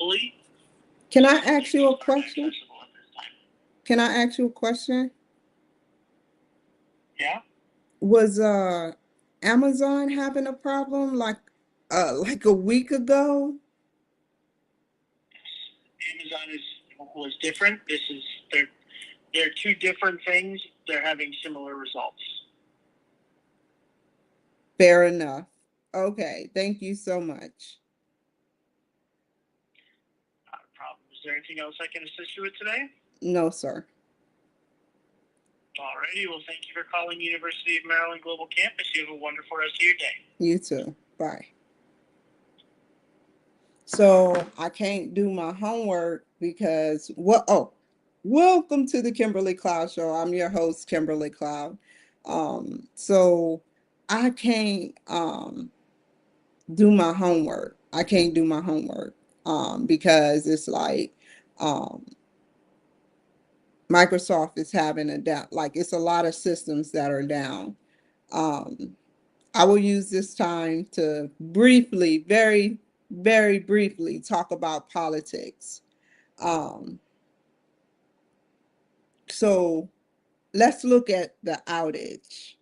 globally. Can I ask you a question? Can I ask you a question? Yeah. Was Amazon having a problem like a week ago? Amazon was different. They're two different things. They're having similar results. Fair enough. Okay, thank you so much. Not a problem. Is there anything else I can assist you with today? No, sir. Alrighty. Well, thank you for calling University of Maryland Global Campus. You have a wonderful rest of your day. You too. Bye. So I can't do my homework because what? Oh, welcome to the Kimberly Cloud Show. I'm your host, Kimberly Cloud. So I can't do my homework. I can't do my homework because it's like um, Microsoft is having a down. Like it's a lot of systems that are down. Um, I will use this time to briefly, very, very briefly talk about politics. Um, so let's look at the outage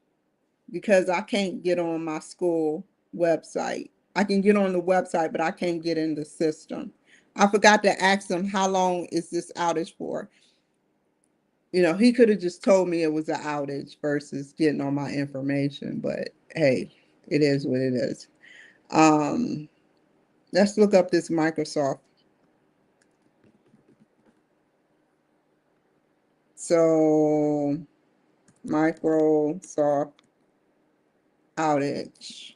because I can't get on my school website. I can get on the website, but I can't get in the system. I forgot to ask him how long is this outage for. He could have just told me it was an outage versus getting on my information, but hey, it is what it is. Um, let's look up this Microsoft. So, Microsoft outage.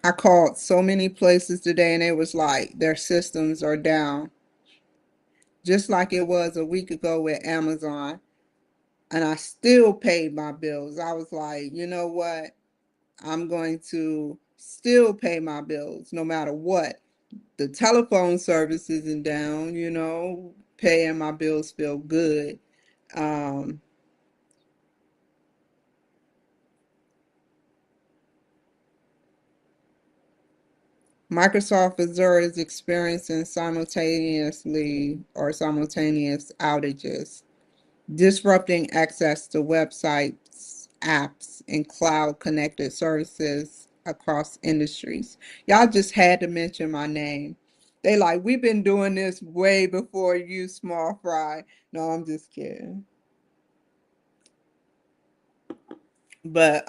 I called so many places today and it was like their systems are down, just like it was a week ago with Amazon. And I still paid my bills. I was like, you know what? I'm going to still pay my bills no matter what. The telephone service isn't down, paying my bills feel good. Um, Microsoft Azure is experiencing simultaneous outages, disrupting access to websites, apps, and cloud connected services across industries. Y'all just had to mention my name. They like, we've been doing this way before you, small fry. No, I'm just kidding. But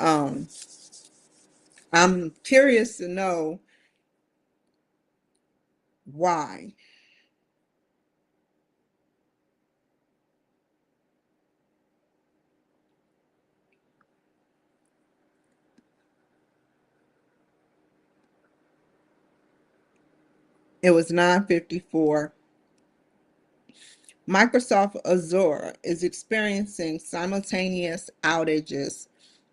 I'm curious to know why. It was 9:54. Microsoft Azure is experiencing simultaneous outages,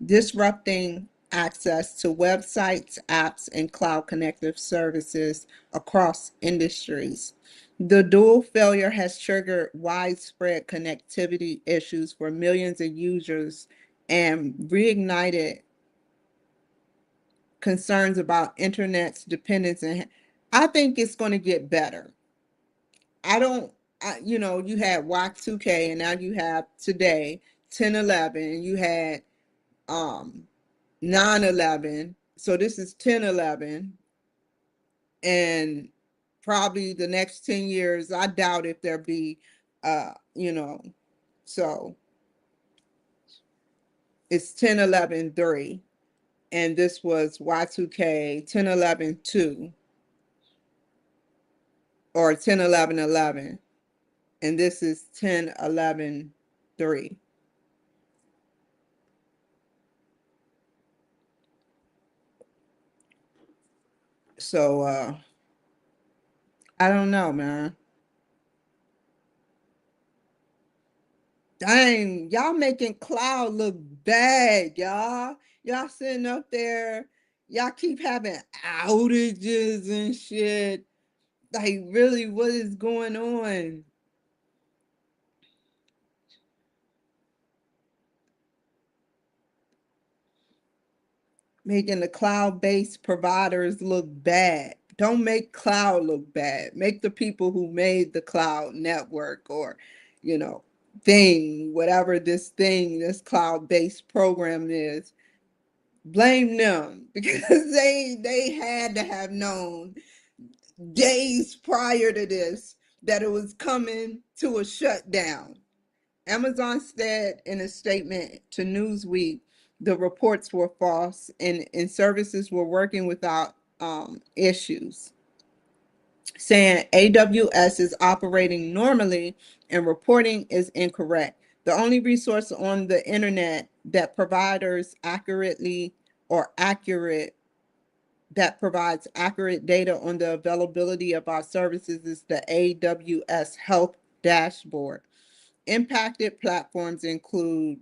disrupting access to websites, apps, and cloud connected services across industries. The dual failure has triggered widespread connectivity issues for millions of users and reignited concerns about internet's dependence. And I think it's going to get better. I don't, you had Y2K and now you have today 10/11 and you had 9/11. So this is 10/11 and probably the next 10 years, I doubt if there be, uh, you know, so it's 10/11/3 and this was Y2K 10/11/2 or 10/11/11 and this is 10/11/3. So I don't know, man. Dang, y'all making cloud look bad, y'all. Y'all sitting up there, y'all keep having outages and shit. Like, really, what is going on? making the cloud-based providers look bad. Don't make cloud look bad. Make the people who made the cloud network or, you know, thing, whatever this thing, this cloud-based program is, blame them because they had to have known days prior to this that it was coming to a shutdown. Amazon said in a statement to Newsweek the reports were false and services were working without issues, saying AWS is operating normally and reporting is incorrect. The only resource on the internet that providers accurately or accurate that provides accurate data on the availability of our services is the AWS Health Dashboard. Impacted platforms include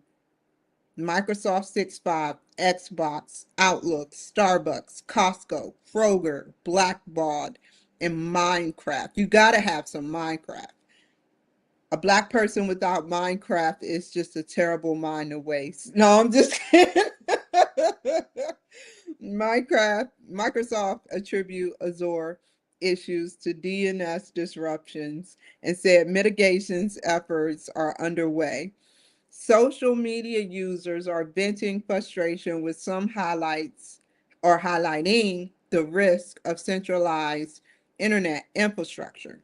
Microsoft 65, Xbox, Outlook, Starbucks, Costco, Kroger, Blackbaud, and Minecraft. You got to have some Minecraft. A black person without Minecraft is just a terrible mind to waste. No, I'm just kidding. Microsoft attribute Azure issues to DNS disruptions and said mitigations efforts are underway. Social media users are venting frustration with some highlights or highlighting the risk of centralized internet infrastructure,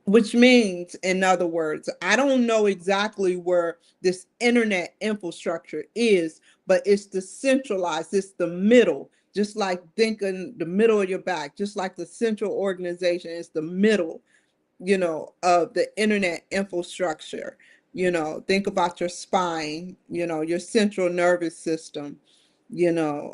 which means, in other words, I don't know exactly where this internet infrastructure is, but it's the centralized, it's the middle, just like thinking the middle of your back, just like the central organization is the middle, of the internet infrastructure. Think about your spine, your central nervous system, you know.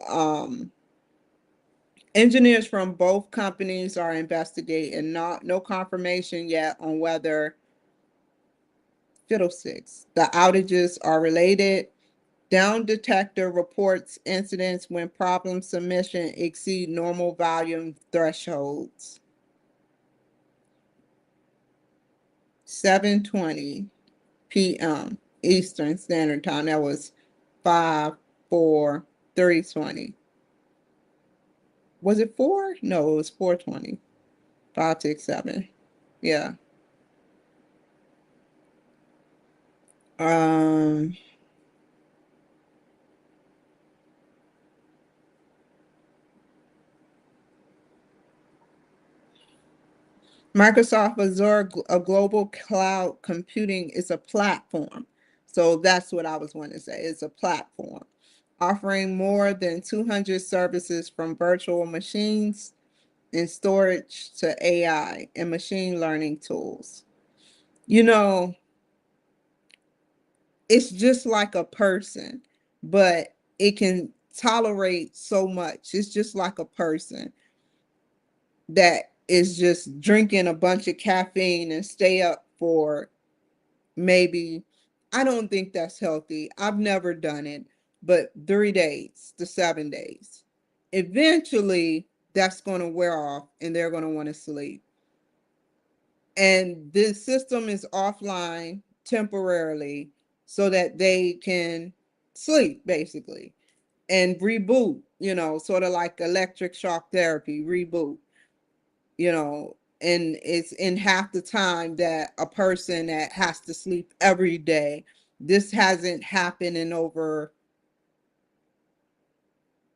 Engineers from both companies are investigating, no confirmation yet on whether fiddlesticks. The outages are related. Down detector reports incidents when problem submission exceed normal volume thresholds. 7:20 p.m. Eastern Standard Time. That was 5/4/3/20. Was it 4? No, it was 4:20. 5, 6, 7. Yeah. Um, Microsoft Azure, a global cloud computing, is a platform. So that's what I was wanting to say. It's a platform offering more than 200 services from virtual machines and storage to AI and machine learning tools. You know, it's just like a person, but it can tolerate so much. It's just like a person that is just drinking a bunch of caffeine and stay up for maybe, I don't think that's healthy. I've never done it, but 3 days to 7 days. Eventually, that's going to wear off and they're going to want to sleep. And this system is offline temporarily so that they can sleep, basically, and reboot, sort of like electric shock therapy, reboot, and it's in half the time that a person that has to sleep every day. This hasn't happened in over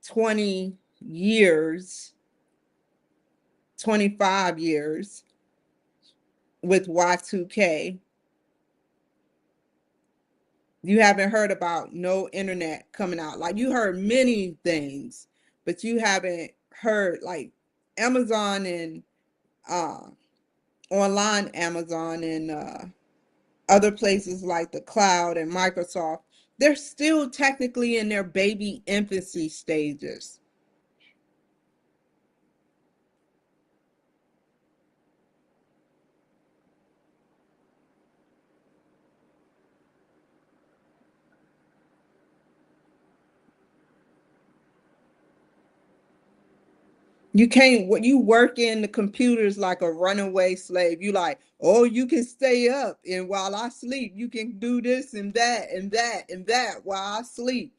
20 years, 25 years with Y2K. You haven't heard about no internet coming out. Like, you heard many things, but you haven't heard like Amazon and online Amazon and other places like the cloud and Microsoft. They're still technically in their baby infancy stages. You can't, what you work in the computers like a runaway slave. You like, oh, you can stay up and while I sleep, you can do this and that and that and that while I sleep.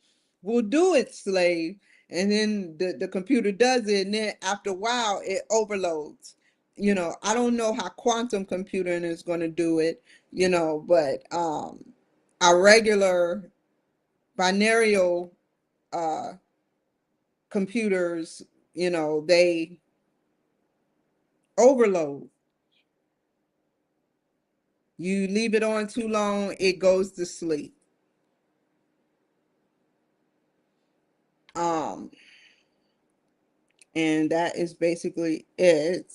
Well, do it, slave. and then the computer does it, and then after a while it overloads. I don't know how quantum computing is going to do it, but our regular binarial uh computers, they overload. You leave it on too long, it goes to sleep. Um, and that is basically it.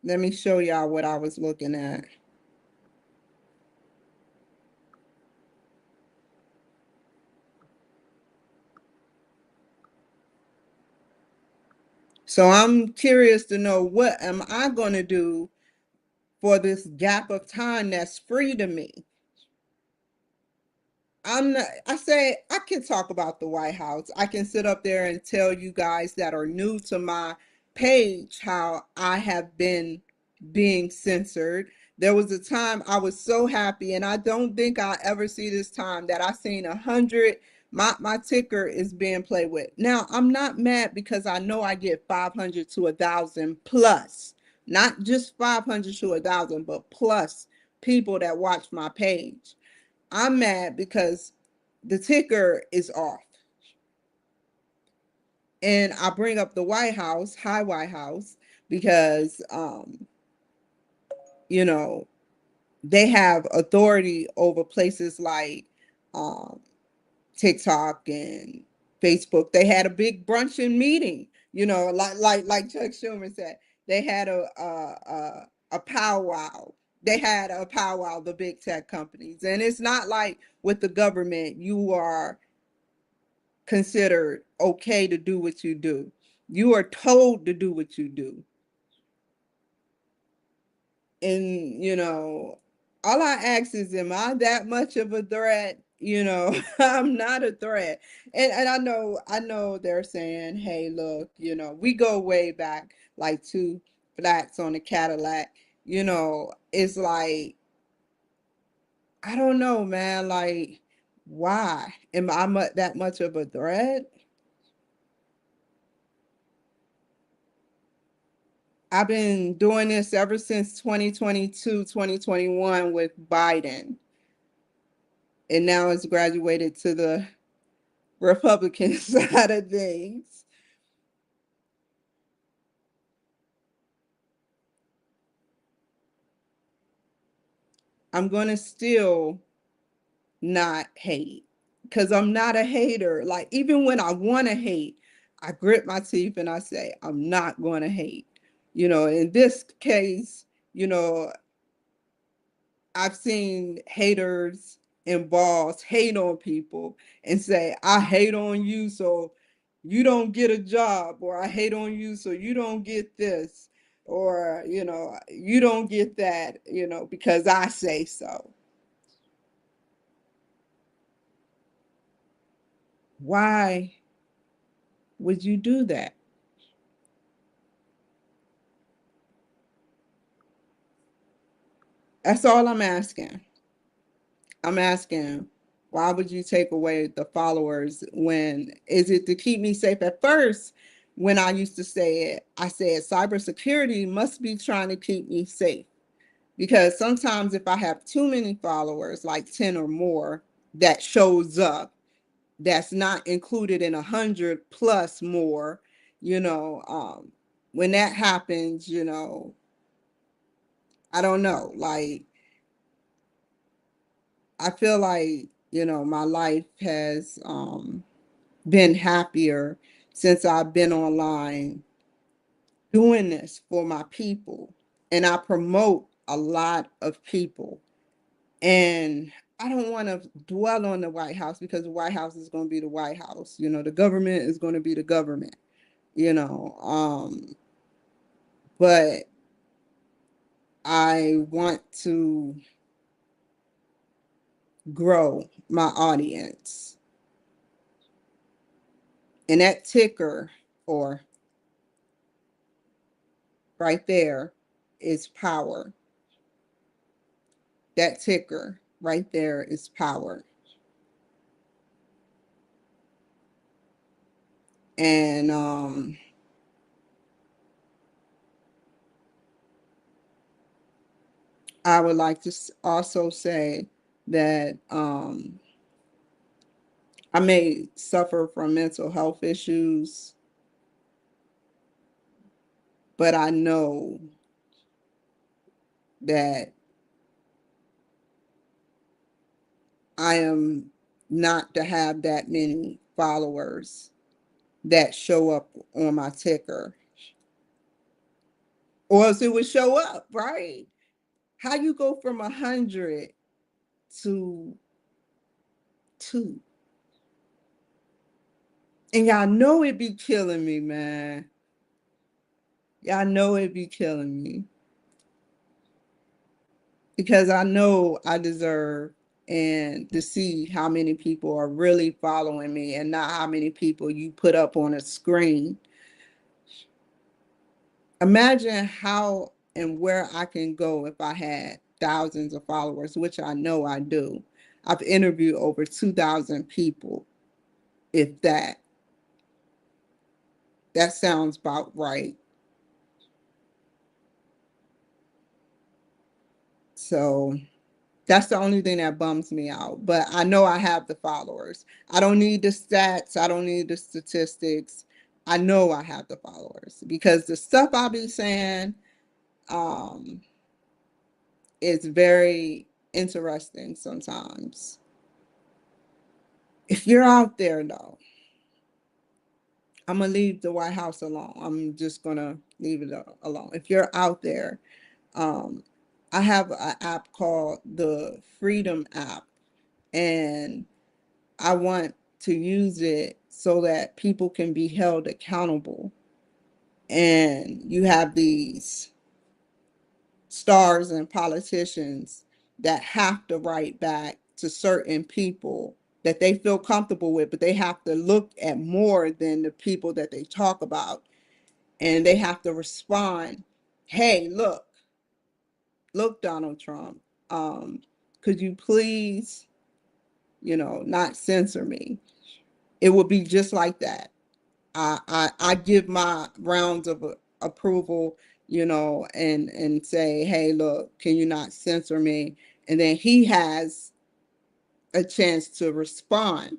Let me show y'all what I was looking at. So I'm curious to know, what am I going to do for this gap of time that's free to me? I say I can talk about the White House. I can sit up there and tell you guys that are new to my page how I have been being censored. There was a time I was so happy, and I don't think I'll ever see this time, that I seen 100. My ticker is being played with. Now I'm not mad, because I know I get 500 to 1,000 plus, not just 500 to 1,000, but plus people that watch my page. I'm mad because the ticker is off. And I bring up the White House, hi White House, because you know, they have authority over places like um TikTok and Facebook. They had a big brunching meeting, like Chuck Schumer said. They had a powwow. They had a powwow, the big tech companies. And it's not like with the government, you are considered okay to do what you do. You are told to do what you do. And, all I ask is, am I that much of a threat? I'm not a threat. And I know they're saying, hey, look, we go way back, like two flats on a Cadillac. It's like, I don't know, man. Like, why am I that much of a threat? I've been doing this ever since 2022, 2021 with Biden. And now it's graduated to the Republican side of things. I'm going to still not hate, because I'm not a hater. Like, even when I want to hate, I grit my teeth and I say, I'm not going to hate. In this case, you know, I've seen haters and boss hate on people and say, I hate on you, so you don't get a job, or I hate on you, so you don't get this, or, you don't get that, because I say so. Why would you do that? That's all I'm asking. I'm asking, why would you take away the followers? When is it to keep me safe? At first, when I used to say it, I said cybersecurity must be trying to keep me safe, because sometimes if I have too many followers, like 10 or more, that shows up, that's not included in 100 plus more, you know, um, when that happens, I don't know, like, I feel like, my life has been happier since I've been online doing this for my people. And I promote a lot of people. And I don't want to dwell on the White House, because the White House is going to be the White House. The government is going to be the government, you know. But I want to grow my audience. And that ticker, or right there, is power. That ticker right there is power. And I would like to also say that I may suffer from mental health issues, but I know that I am not to have that many followers that show up on my ticker, or else it would show up, right? How you go from 100 to 2? And y'all know it be killing me, man. Y'all know it be killing me because I know I deserve and to see how many people are really following me and not how many people you put up on a screen. Imagine how and where I can go if I had thousands of followers, which I know I do. I've interviewed over 2,000 people, if that. That sounds about right. So that's the only thing that bums me out. But I know I have the followers. I don't need the stats. I don't need the statistics. I know I have the followers because the stuff I be saying um, is very interesting sometimes. If you're out there, though, I'm going to leave the White House alone. I'm just going to leave it alone. If you're out there, um, I have an app called the Freedom app, and I want to use it so that people can be held accountable. And you have these stars and politicians that have to write back to certain people that they feel comfortable with, but they have to look at more than the people that they talk about. And they have to respond, hey, look, Donald Trump, could you please, not censor me? It would be just like that. I give my rounds of approval, and say, hey, look, can you not censor me? And then he has a chance to respond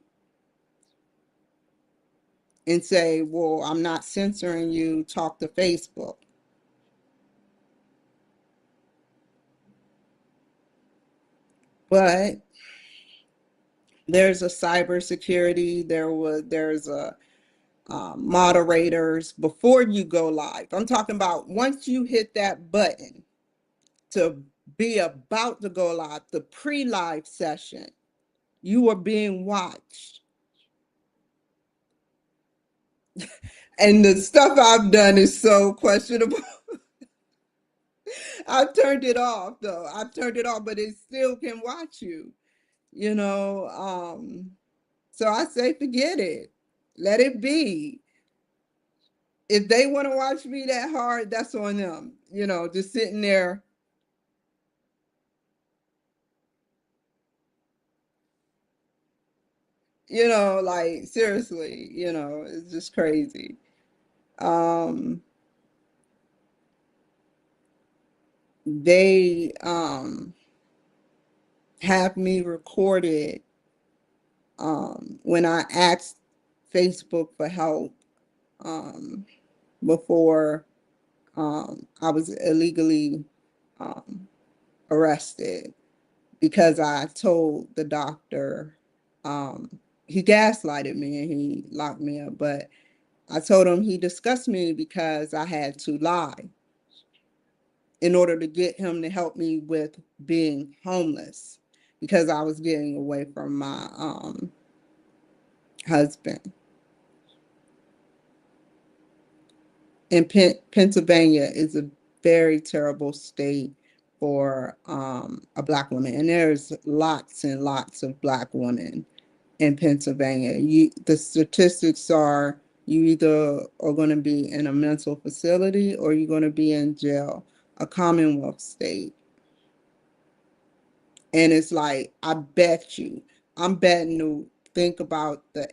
and say, well, I'm not censoring you, talk to Facebook. But there's a cybersecurity, there's a moderators before you go live. I'm talking about once you hit that button to be about to go live, the pre-live session, you are being watched. And the stuff I've done is so questionable. I've turned it off though. I've turned it off, but it still can watch you, you know. So I say forget it. Let it be. If they want to watch me that hard, that's on them. Just sitting there. Like seriously, it's just crazy. Um, they have me recorded when I asked Facebook for help um, before I was illegally um, arrested because I told the doctor he gaslighted me and he locked me up, but I told him he discussed me because I had to lie in order to get him to help me with being homeless because I was getting away from my husband. And Pennsylvania is a very terrible state for a Black woman. And there's lots and lots of Black women in Pennsylvania. The statistics are you either are going to be in a mental facility or you're going to be in jail, a Commonwealth state. And it's like, I bet you, I'm betting to think about the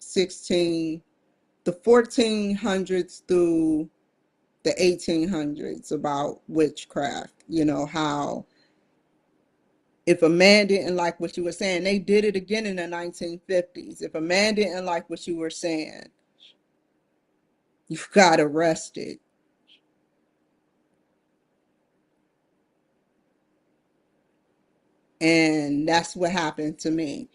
16 the 1400s through the 1800s about witchcraft, how if a man didn't like what you were saying, they did it again in the 1950s. If a man didn't like what you were saying, you got arrested. And that's what happened to me.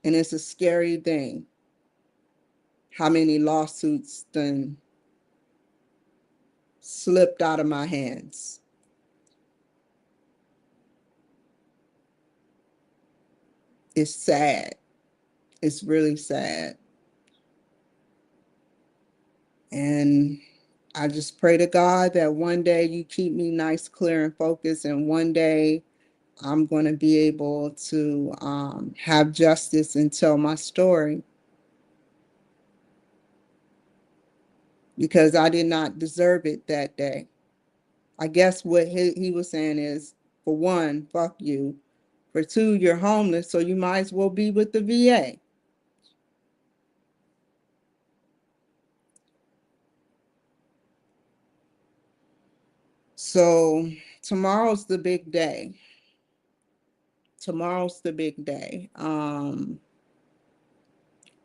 And it's a scary thing how many lawsuits then slipped out of my hands. It's sad. It's really sad. And I just pray to God that one day you keep me nice, clear, and focused, and one day I'm going to be able to have justice and tell my story, because I did not deserve it that day. I guess what he was saying is, for one, fuck you. For two, you're homeless, so you might as well be with the VA. So tomorrow's the big day. Tomorrow's the big day.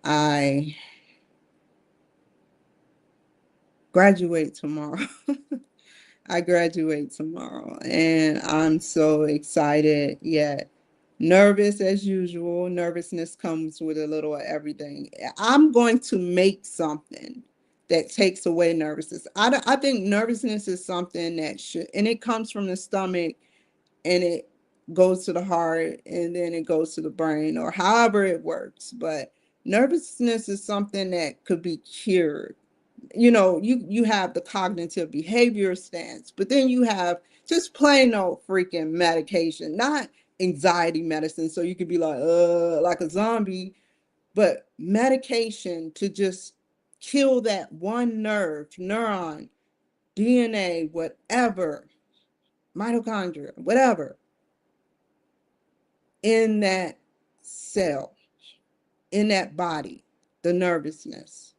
I graduate tomorrow. I graduate tomorrow, and I'm so excited yet nervous as usual. Nervousness comes with a little of everything. I'm going to make something that takes away nervousness. I think nervousness is something that should, and it comes from the stomach and it goes to the heart and then it goes to the brain, or however it works. But nervousness is something that could be cured. You have the cognitive behavior stance, but then you have just plain old freaking medication, not anxiety medicine, so you could be like a zombie, but medication to just kill that one nerve, neuron, DNA, whatever, mitochondria, whatever, in that cell, in that body, the nervousness.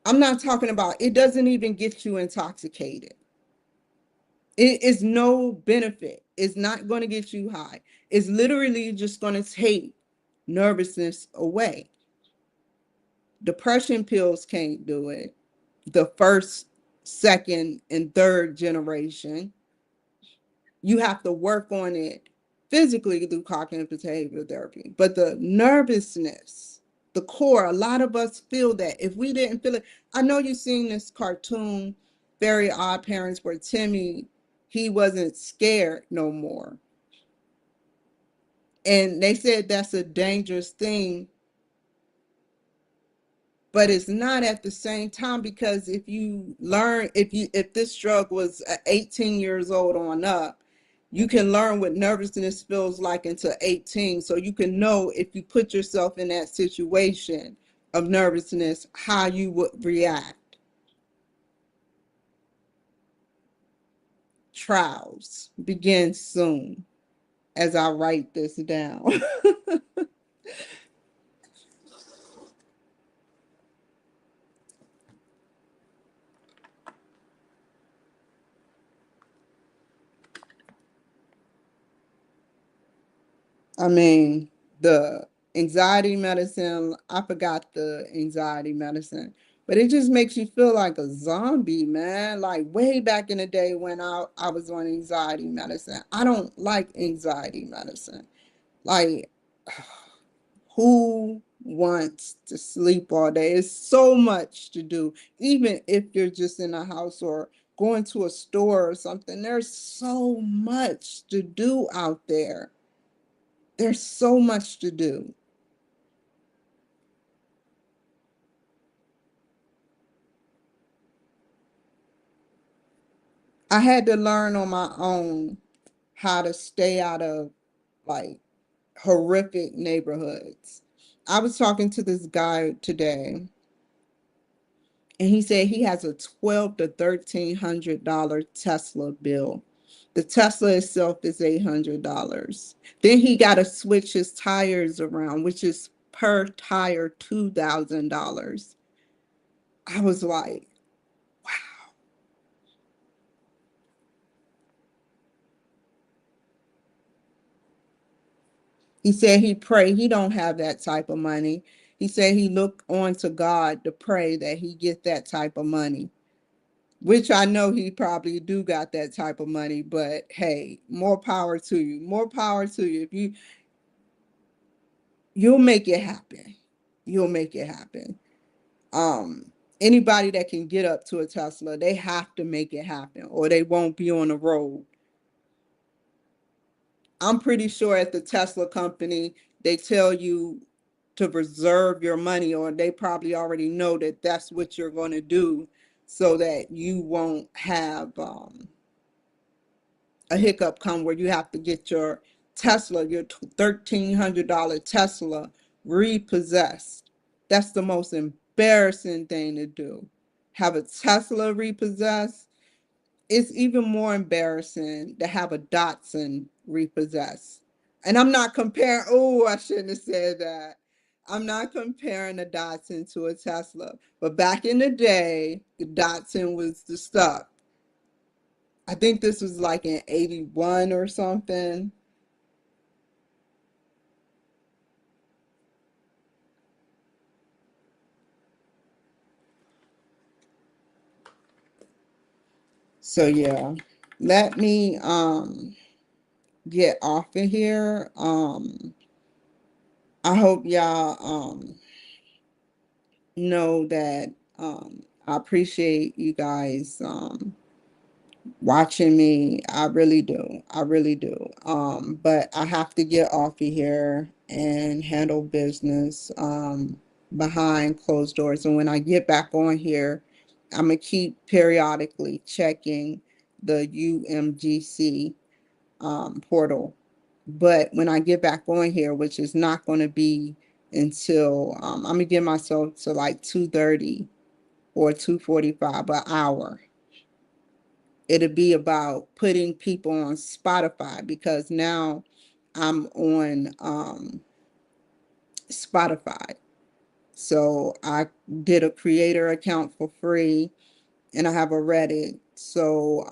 I'm not talking about, it doesn't even get you intoxicated. It is no benefit. It's not going to get you high. It's literally just going to take nervousness away. Depression pills can't do it. The first, second, and third generation. You have to work on it physically through cognitive behavioral therapy. But the nervousness, the core, a lot of us feel that. If we didn't feel it, I know you've seen this cartoon, Very Odd Parents, where Timmy, he wasn't scared no more. And they said that's a dangerous thing, but it's not at the same time, because if this drug was 18 years old on up, you can learn what nervousness feels like until 18. So you can know, if you put yourself in that situation of nervousness, how you would react. Trials begin soon as I write this down. I mean, the anxiety medicine, I forgot the anxiety medicine, but it just makes you feel like a zombie, man. Like way back in the day when I was on anxiety medicine. I don't like anxiety medicine. Like, who wants to sleep all day? It's so much to do. Even if you're just in a house or going to a store or something, there's so much to do out there. There's so much to do. I had to learn on my own how to stay out of like horrific neighborhoods. I was talking to this guy today, and he said he has a 12 to $1,300 Tesla bill. The Tesla itself is $800. Then he got to switch his tires around, which is per tire $2,000. I was like, wow. He said he prayed. He don't have that type of money. He said he looked on to God to pray that he get that type of money, which I know he probably do got that type of money, but hey, more power to you. More power to you. If you'll make it happen. You'll make it happen. Anybody that can get up to a Tesla, they have to make it happen or they won't be on the road. I'm pretty sure at the Tesla company, they tell you to reserve your money, or they probably already know that that's what you're going to do so that you won't have a hiccup come where you have to get your Tesla, your $1,300 Tesla repossessed. That's the most embarrassing thing to do. Have a Tesla repossessed. It's even more embarrassing to have a Datsun repossessed. And I'm not comparing, oh, I shouldn't have said that. I'm not comparing a Datsun to a Tesla. But back in the day, the Datsun was the stuff. I think this was like in 81 or something. So yeah, let me get off of here. I hope y'all know that I appreciate you guys watching me. I really do. I really do. But I have to get off of here and handle business behind closed doors. And when I get back on here, I'm gonna keep periodically checking the UMGC portal. But when I get back on here, which is not going to be until I'm gonna give myself to like 2:30 or 2:45 an hour. It'll be about putting people on Spotify because now I'm on Spotify. So I did a creator account for free and I have a Reddit. So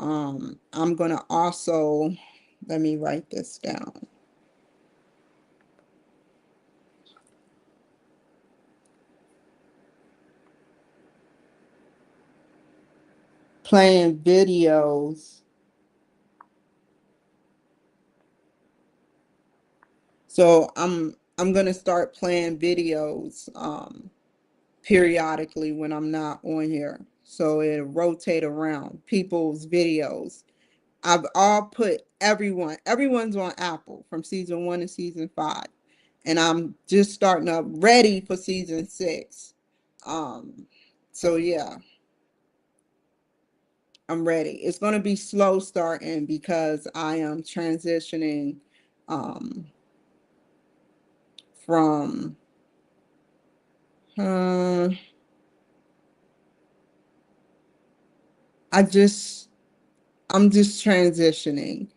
I'm gonna also, let me write this down. Playing videos. So I'm gonna start playing videos periodically when I'm not on here. So it'll rotate around people's videos. I've all put everyone's on Apple from season 1 to season 5. And I'm just starting up ready for season 6. Um, so yeah, I'm ready. It's gonna be slow starting because I am transitioning um from uh, I just I'm just transitioning,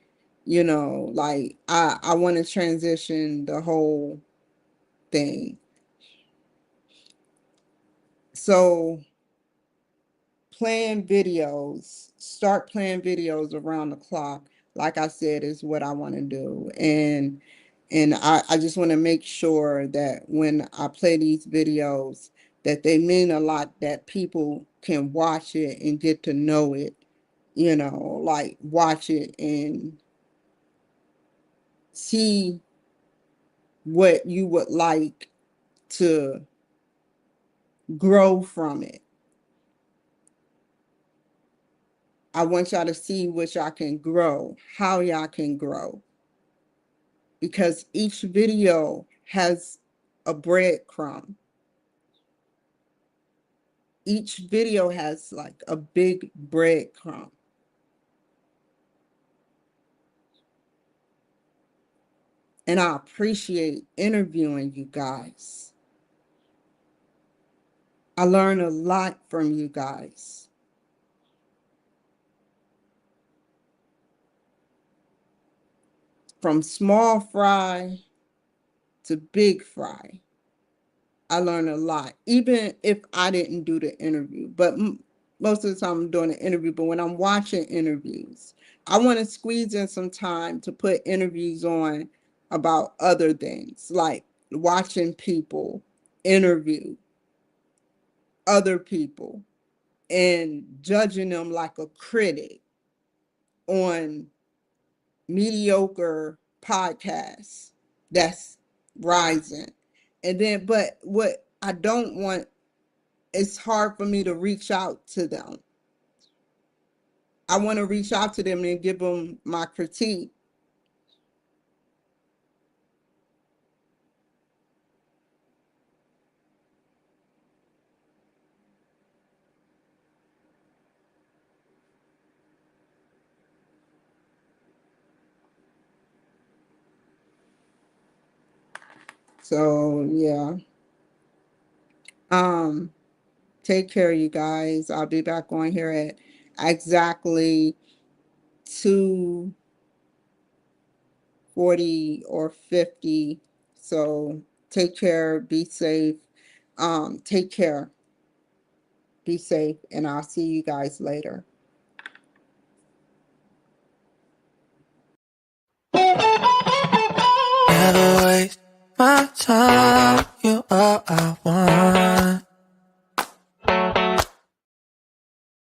like I want to transition the whole thing. So start playing videos around the clock, like I said, is what I want to do. And I just want to make sure that when I play these videos, that they mean a lot, that people can watch it and get to know it, like watch it and see what you would like to grow from it. I want y'all to see what y'all can grow, how y'all can grow, because each video has a breadcrumb. Each video has like a big breadcrumb. And I appreciate interviewing you guys. I learn a lot from you guys. from small fry to big fry. I learned a lot, even if I didn't do the interview. But most of the time I'm doing an interview. But when I'm watching interviews, I want to squeeze in some time to put interviews on about other things, like watching people interview other people and judging them like a critic on mediocre podcasts that's rising. And then, but what I don't want, it's hard for me to reach out to them. I want to reach out to them and give them my critique. So yeah. Um, take care, you guys. I'll be back on here at exactly 2:40 or 50. So take care, be safe. Take care, be safe, and I'll see you guys later. Never waste my time, you are